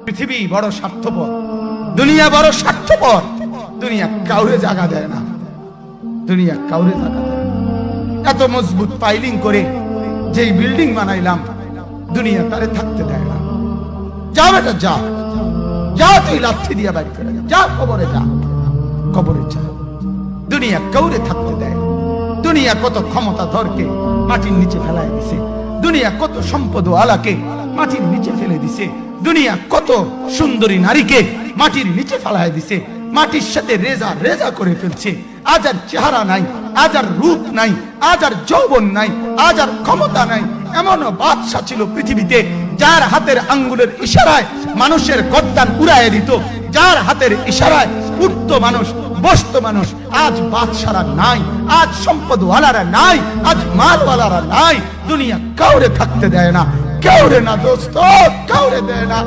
পৃথিবী বড় স্বার্থপর, দুনিয়া বড় স্বার্থপর। দুনিয়া কাউরে জায়গা দেয় না, দুনিয়া কাউরে জায়গা দেয় না। এত মজবুত পাইলিং করে যেই বিল্ডিং বানাইলাম, দুনিয়া তারে থাকতে দেয় না। যা বেটা যা, যা তুই লাথি দিয়া বাইর করে যা, কবরে যা, কবরে যা। দুনিয়া কাউরে থাকতে দেয়। দুনিয়া কত ক্ষমতা ধরকে মাটির নিচে ফেলায় দিছে, দুনিয়া কত সম্পদ আলাকে মাটির নিচে ফেলে দিছে, দুনিয়া কত সুন্দরী নারীকে মাটির নিচে ফেলায় দিছে, মাটির সাথে রেজা রেজা করে ফেলছে। আজ আর চেহারা নাই, আজ আর রূপ নাই, আজ আর যৌবন নাই, আজ আর ক্ষমতা নাই। এমনও বাদশা ছিল পৃথিবীতে যার হাতের আঙ্গুলের ইশারায় মানুষের গর্দান উড়াইয়া দিত, যার হাতের ইশারায় উঠত মানুষ, বসত মানুষ। আজ বাদশারা নাই, আজ সম্পদওয়ালারা নাই, আজ মালওয়ালারা নাই। দুনিয়া কাউরে থাকতে দেয় না, কাউরে না দোস্ত, কাউরে দেয় না।